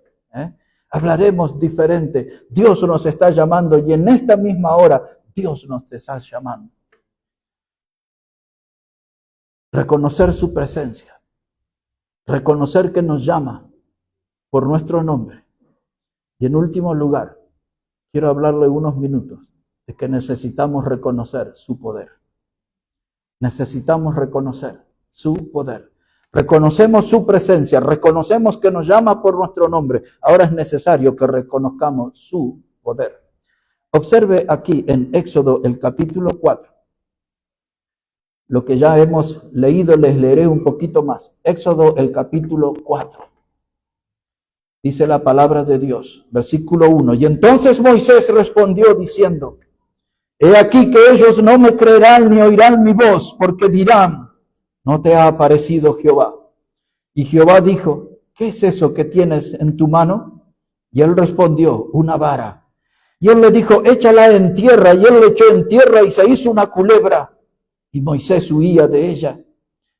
Hablaremos diferente. Dios nos está llamando y en esta misma hora Dios nos está llamando. Reconocer su presencia. Reconocer que nos llama por nuestro nombre. Y en último lugar, quiero hablarle unos minutos de que necesitamos reconocer su poder. Necesitamos reconocer su poder. Reconocemos su presencia, reconocemos que nos llama por nuestro nombre. Ahora es necesario que reconozcamos su poder. Observe aquí en Éxodo el capítulo 4. Lo que ya hemos leído, les leeré un poquito más. Éxodo el capítulo 4. Dice la palabra de Dios, versículo 1. Y entonces Moisés respondió diciendo, he aquí que ellos no me creerán ni oirán mi voz, porque dirán, ¿no te ha aparecido Jehová? Y Jehová dijo, ¿qué es eso que tienes en tu mano? Y él respondió, una vara. Y él le dijo, échala en tierra. Y él le echó en tierra y se hizo una culebra. Y Moisés huía de ella.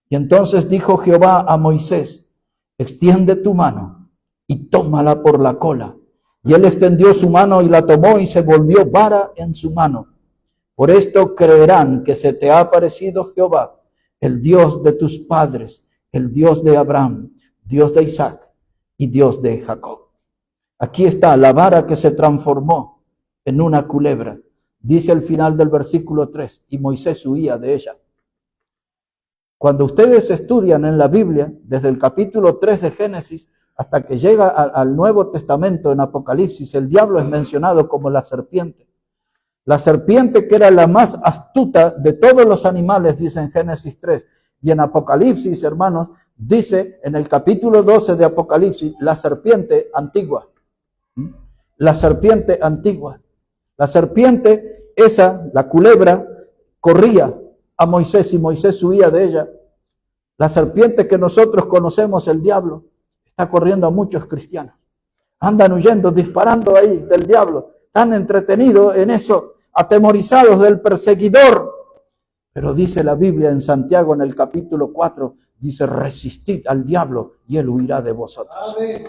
Y entonces dijo Jehová a Moisés, extiende tu mano y tómala por la cola. Y él extendió su mano y la tomó y se volvió vara en su mano. Por esto creerán que se te ha aparecido Jehová, el Dios de tus padres, el Dios de Abraham, Dios de Isaac y Dios de Jacob. Aquí está la vara que se transformó en una culebra. Dice al final del versículo 3, y Moisés huía de ella. Cuando ustedes estudian en la Biblia, desde el capítulo 3 de Génesis hasta que llega al Nuevo Testamento en Apocalipsis, el diablo es mencionado como la serpiente. La serpiente que era la más astuta de todos los animales, dice en Génesis 3. Y en Apocalipsis, hermanos, dice en el capítulo 12 de Apocalipsis, la serpiente antigua. La serpiente antigua. La serpiente esa, la culebra, corría a Moisés y Moisés huía de ella. La serpiente que nosotros conocemos, el diablo, está corriendo a muchos cristianos. Andan huyendo, disparando ahí del diablo. Están entretenidos en eso, atemorizados del perseguidor. Pero dice la Biblia en Santiago en el capítulo 4, dice, resistid al diablo y él huirá de vosotros. Amén.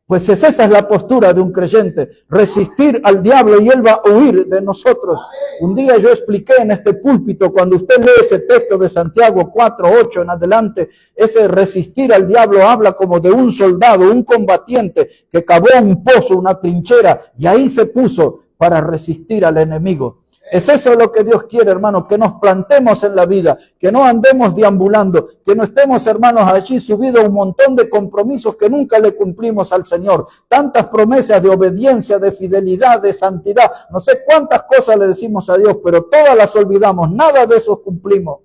Pues esa es la postura de un creyente, resistir al diablo y él va a huir de nosotros. Un día yo expliqué en este púlpito, cuando usted lee ese texto de Santiago 4:8 en adelante, ese resistir al diablo habla como de un soldado, un combatiente que cavó un pozo, una trinchera, y ahí se puso para resistir al enemigo. Es eso lo que Dios quiere, hermanos, que nos plantemos en la vida, que no andemos deambulando, que no estemos, hermanos, allí subidos a un montón de compromisos que nunca le cumplimos al Señor. Tantas promesas de obediencia, de fidelidad, de santidad, no sé cuántas cosas le decimos a Dios, pero todas las olvidamos, nada de eso cumplimos.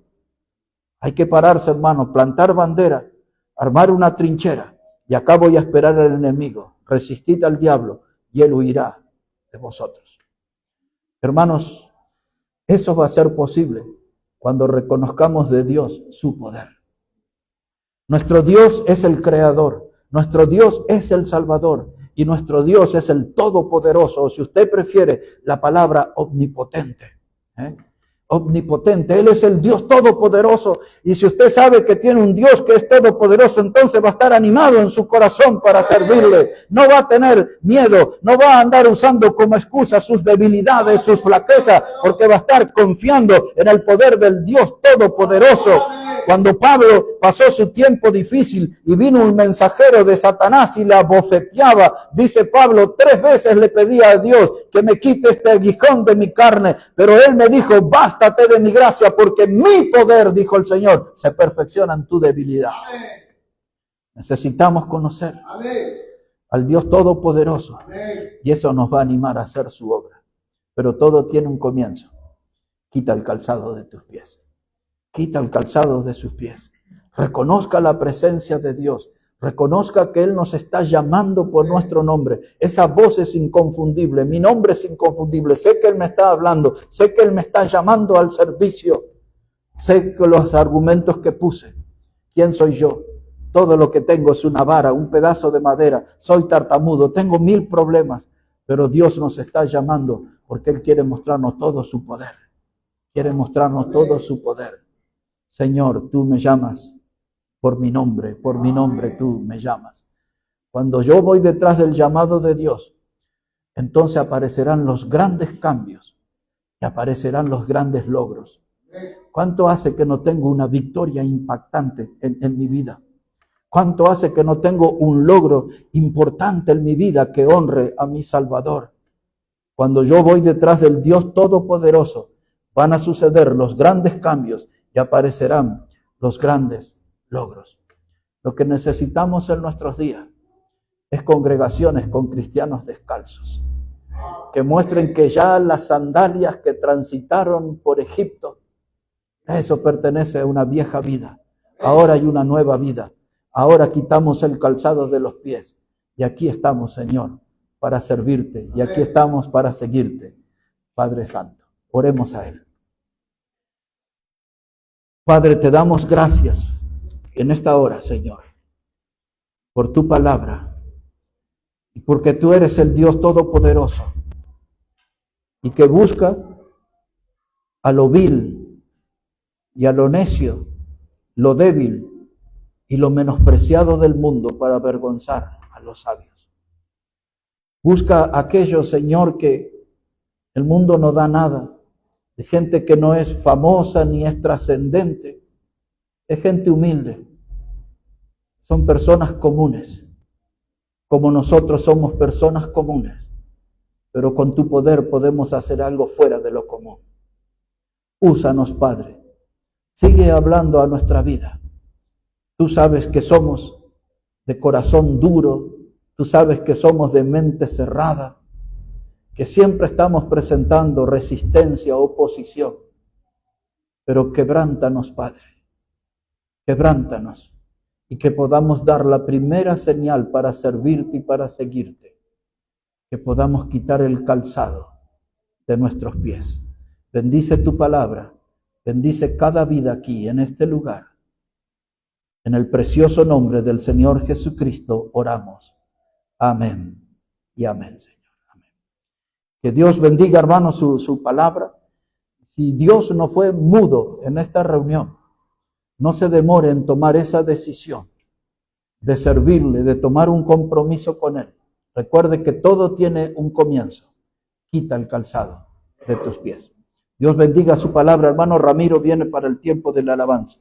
Hay que pararse, hermanos, plantar bandera, armar una trinchera, y acá voy a esperar al enemigo. Resistid al diablo y él huirá de vosotros. Hermanos, eso va a ser posible cuando reconozcamos de Dios su poder. Nuestro Dios es el Creador, nuestro Dios es el Salvador y nuestro Dios es el Todopoderoso, o si usted prefiere la palabra omnipotente. Omnipotente, Él es el Dios Todopoderoso, y si usted sabe que tiene un Dios que es todopoderoso, entonces va a estar animado en su corazón para servirle, no va a tener miedo, no va a andar usando como excusa sus debilidades, sus flaquezas, porque va a estar confiando en el poder del Dios Todopoderoso. Cuando Pablo pasó su tiempo difícil y vino un mensajero de Satanás y la bofeteaba, dice Pablo, 3 veces le pedía a Dios que me quite este aguijón de mi carne, pero él me dijo, bástate de mi gracia, porque mi poder, dijo el Señor, se perfecciona en tu debilidad. Amén. Necesitamos conocer al Dios Todopoderoso. Amén. Y eso nos va a animar a hacer su obra. Pero todo tiene un comienzo. Quita el calzado de tus pies. Quita el calzado de sus pies. Reconozca la presencia de Dios. Reconozca que Él nos está llamando por nuestro nombre. Esa voz es inconfundible. Mi nombre es inconfundible. Sé que Él me está hablando. Sé que Él me está llamando al servicio. Sé que los argumentos que puse. ¿Quién soy yo? Todo lo que tengo es una vara, un pedazo de madera. Soy tartamudo. Tengo 1000 problemas. Pero Dios nos está llamando porque Él quiere mostrarnos todo su poder. Quiere mostrarnos todo su poder. Señor, tú me llamas por mi nombre tú me llamas. Cuando yo voy detrás del llamado de Dios, entonces aparecerán los grandes cambios y aparecerán los grandes logros. ¿Cuánto hace que no tengo una victoria impactante en mi vida? ¿Cuánto hace que no tengo un logro importante en mi vida que honre a mi Salvador? Cuando yo voy detrás del Dios Todopoderoso, van a suceder los grandes cambios y aparecerán los grandes logros. Lo que necesitamos en nuestros días es congregaciones con cristianos descalzos, que muestren que ya las sandalias que transitaron por Egipto, eso pertenece a una vieja vida. Ahora hay una nueva vida. Ahora quitamos el calzado de los pies y aquí estamos, Señor, para servirte y aquí estamos para seguirte. Padre Santo, oremos a Él. Padre, te damos gracias en esta hora, Señor, por tu palabra y porque tú eres el Dios Todopoderoso y que busca a lo vil y a lo necio, lo débil y lo menospreciado del mundo para avergonzar a los sabios. Busca a aquellos, Señor, que el mundo no da nada, de gente que no es famosa ni es trascendente, es gente humilde, son personas comunes, como nosotros somos personas comunes, pero con tu poder podemos hacer algo fuera de lo común. Úsanos, Padre, sigue hablando a nuestra vida. Tú sabes que somos de corazón duro, tú sabes que somos de mente cerrada, que siempre estamos presentando resistencia, oposición. Pero quebrántanos, Padre, quebrántanos, y que podamos dar la primera señal para servirte y para seguirte, que podamos quitar el calzado de nuestros pies. Bendice tu palabra, bendice cada vida aquí, en este lugar. En el precioso nombre del Señor Jesucristo oramos. Amén y amén, Señor. Que Dios bendiga, hermano, su palabra. Si Dios no fue mudo en esta reunión, no se demore en tomar esa decisión de servirle, de tomar un compromiso con Él. Recuerde que todo tiene un comienzo. Quita el calzado de tus pies. Dios bendiga su palabra. Hermano Ramiro viene para el tiempo de la alabanza.